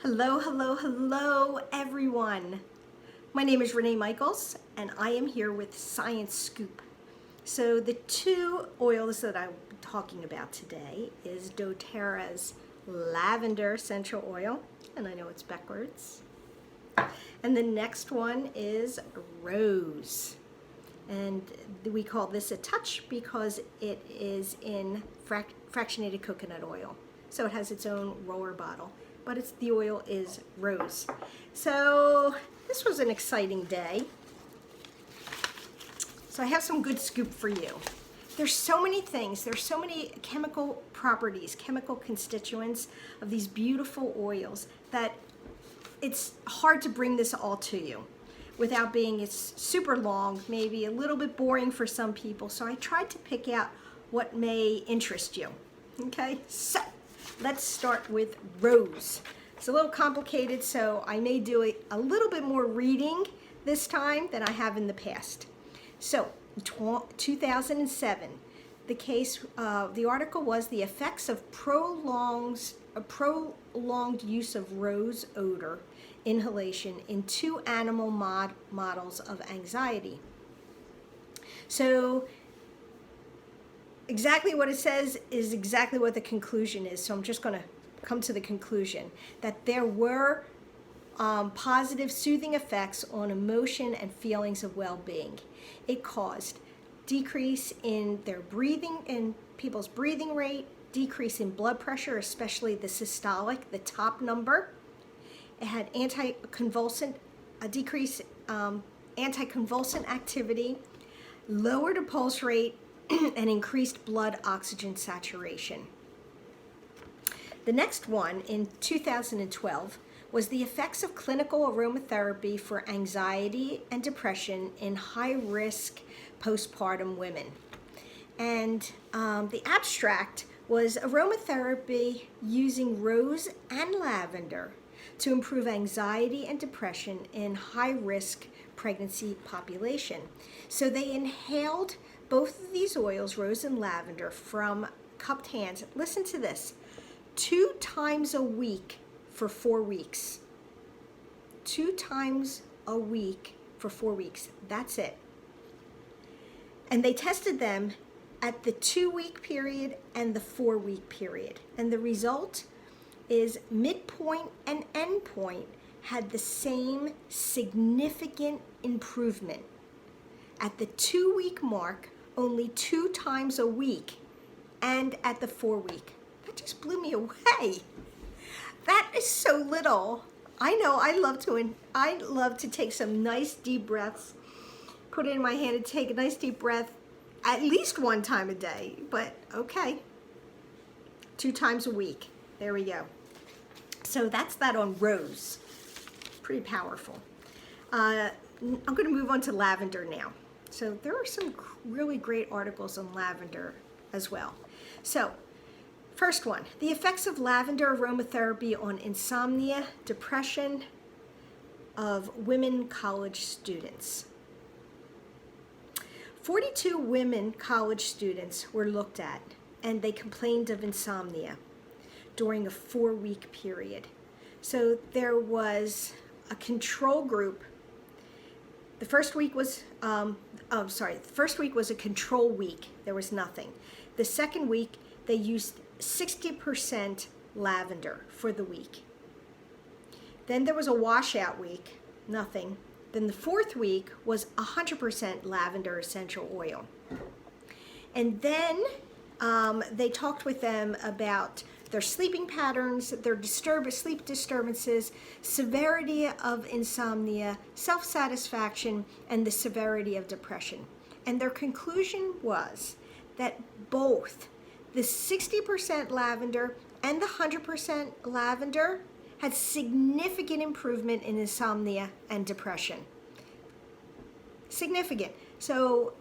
Hello, hello, hello, everyone. My name is Renee Michaels, and I am here with Science Scoop. So the two oils that I'm talking about today is doTERRA's Lavender Essential Oil, and I know it's backwards. And the next one is Rose. And we call this a touch because it is in fractionated coconut oil. So it has its own roller bottle, but the oil is rose. So this was an exciting day. So I have some good scoop for you. There's so many things, there's so many chemical properties, chemical constituents of these beautiful oils that it's hard to bring this all to you without being, it's super long, maybe a little bit boring for some people. So I tried to pick out what may interest you. Okay, so let's start with rose. It's a little complicated, so I may do a little bit more reading this time than I have in the past. So, 2007, the article was the effects of prolonged use of rose odor inhalation in 2 animal models of anxiety. So, exactly what it says is exactly what the conclusion is. So I'm just going to come to the conclusion that there were positive soothing effects on emotion and feelings of well-being. It caused decrease in their breathing, in people's breathing rate, decrease in blood pressure, especially the systolic, the top number. It had decrease anticonvulsant activity, lowered the pulse rate, and increased blood oxygen saturation. The next one in 2012 was the effects of clinical aromatherapy for anxiety and depression in high-risk postpartum women. And the abstract was aromatherapy using rose and lavender to improve anxiety and depression in high-risk pregnancy population. So they inhaled both of these oils, rose and lavender, from cupped hands. Listen to this. 2 times a week for 4 weeks. 2 times a week for 4 weeks. That's it. And they tested them at the 2-week period and the 4-week period. And the result is midpoint and endpoint had the same significant improvement. At the 2-week mark, only 2 times a week, and at the 4-week. That just blew me away. That is so little. I know I love to take some nice deep breaths, put it in my hand and take a nice deep breath at least 1 time a day, but okay. 2 times a week. There we go. So that's that on rose. Pretty powerful. I'm going to move on to lavender now. So there are some really great articles on lavender as well. So first one, the effects of lavender aromatherapy on insomnia, depression of women college students. 42 women college students were looked at, and they complained of insomnia during a 4-week period. So there was a control group. The first week was, the first week was a control week. There was nothing. The second week, they used 60% lavender for the week. Then there was a washout week, nothing. Then the 4th week was 100% lavender essential oil. And then they talked with them about their sleeping patterns, their sleep disturbances, severity of insomnia, self-satisfaction, and the severity of depression. And their conclusion was that both the 60% lavender and the 100% lavender had significant improvement in insomnia and depression. Significant. So,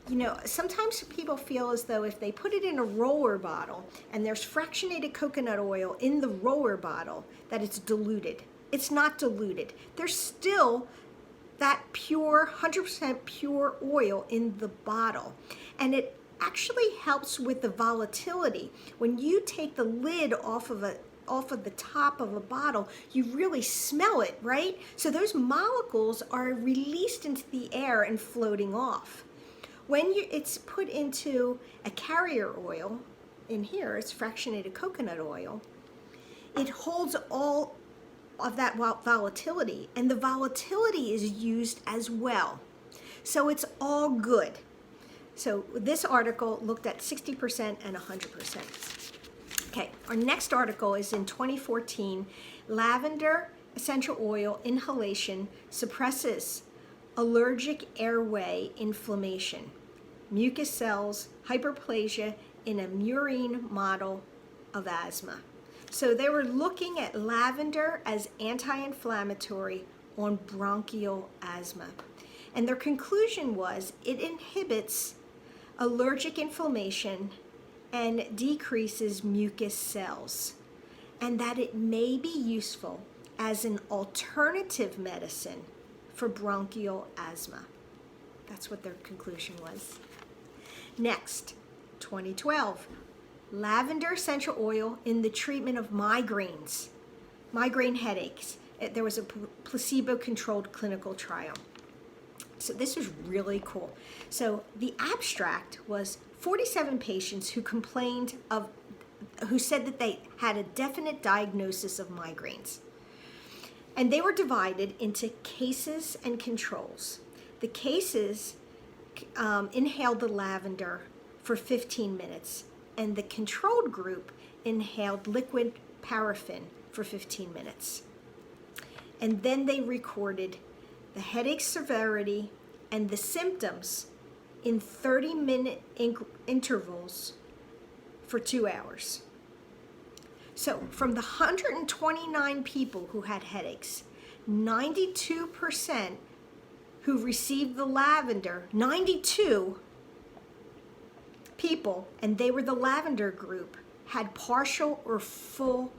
you know, sometimes people feel as though if they put it in a roller bottle and there's fractionated coconut oil in the roller bottle, that it's diluted. It's not diluted. There's still that pure, 100% pure oil in the bottle. And it actually helps with the volatility. When you take the lid off of off of the top of a bottle, you really smell it, right? So those molecules are released into the air and floating off. When it's put into a carrier oil, in here it's fractionated coconut oil, it holds all of that volatility, and the volatility is used as well. So it's all good. So this article looked at 60% and 100%. Okay, our next article is in 2014, lavender essential oil inhalation suppresses allergic airway inflammation, mucus cells, hyperplasia in a murine model of asthma. So they were looking at lavender as anti-inflammatory on bronchial asthma. And their conclusion was it inhibits allergic inflammation and decreases mucus cells, and that it may be useful as an alternative medicine for bronchial asthma. That's what their conclusion was. Next, 2012, lavender essential oil in the treatment of migraines, migraine headaches. There was a placebo-controlled clinical trial. So this was really cool. So the abstract was 47 patients who said that they had a definite diagnosis of migraines. And they were divided into cases and controls. The cases inhaled the lavender for 15 minutes, and the controlled group inhaled liquid paraffin for 15 minutes. And then they recorded the headache severity and the symptoms in 30-minute intervals for 2 hours. So from the 129 people who had headaches, 92% who received the lavender, 92 people, and they were the lavender group, had partial or full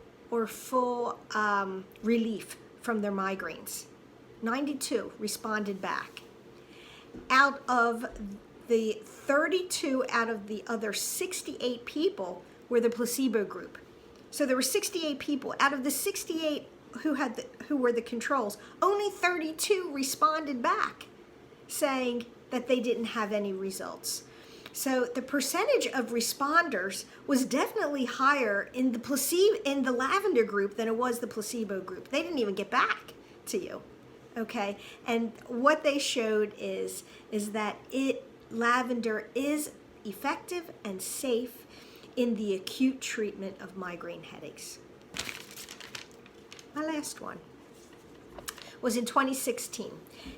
relief from their migraines. 92 responded back. Out of the 32 out of the other 68 people were the placebo group. So there were 68 people. Out of the 68 who were the controls, only 32 responded back, saying that they didn't have any results. So the percentage of responders was definitely higher in the lavender group than it was the placebo group. They didn't even get back to you. Okay, and what they showed is that lavender is effective and safe in the acute treatment of migraine headaches. My last one was in 2016,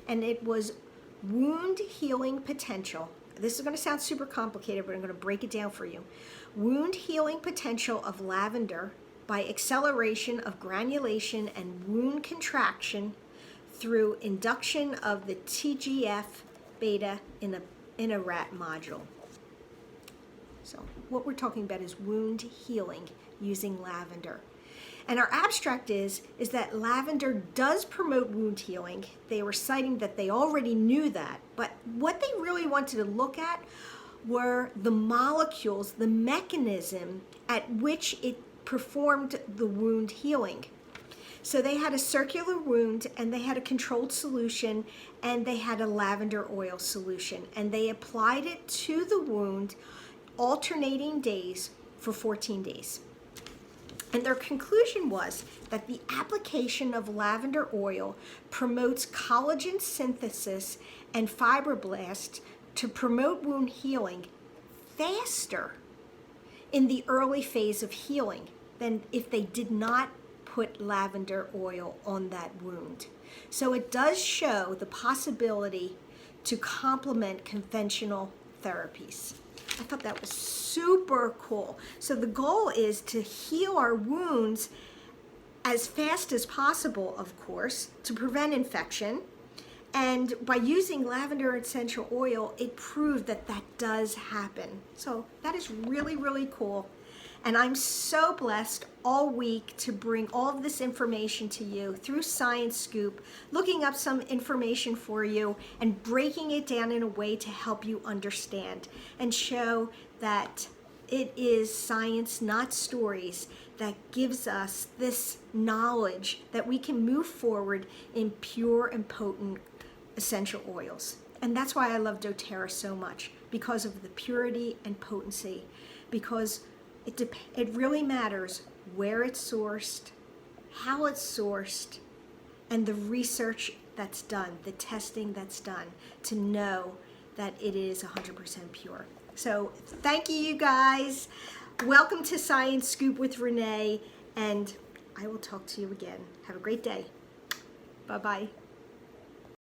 and it was wound healing potential. This is going to sound super complicated, but I'm going to break it down for you. Wound healing potential of lavender by acceleration of granulation and wound contraction through induction of the TGF-beta in a rat module. So what we're talking about is wound healing using lavender. And our abstract is that lavender does promote wound healing. They were citing that they already knew that, but what they really wanted to look at were the molecules, the mechanism at which it performed the wound healing. So they had a circular wound, and they had a controlled solution, and they had a lavender oil solution, and they applied it to the wound alternating days for 14 days. And their conclusion was that the application of lavender oil promotes collagen synthesis and fibroblasts to promote wound healing faster in the early phase of healing than if they did not put lavender oil on that wound. So it does show the possibility to complement conventional therapies. I thought that was super cool. So the goal is to heal our wounds as fast as possible, of course, to prevent infection. And by using lavender essential oil, it proved that that does happen. So that is really, really cool. And I'm so blessed all week to bring all of this information to you through Science Scoop, looking up some information for you and breaking it down in a way to help you understand and show that It is science, not stories, that gives us this knowledge that we can move forward in pure and potent essential oils. And that's why I love doTERRA so much, because of the purity and potency, because it really matters where it's sourced, how it's sourced, and the research that's done, the testing that's done, to know that it is 100% pure. So thank you guys. Welcome to Science Scoop with Renee, and I will talk to you again. Have a great day. Bye-bye.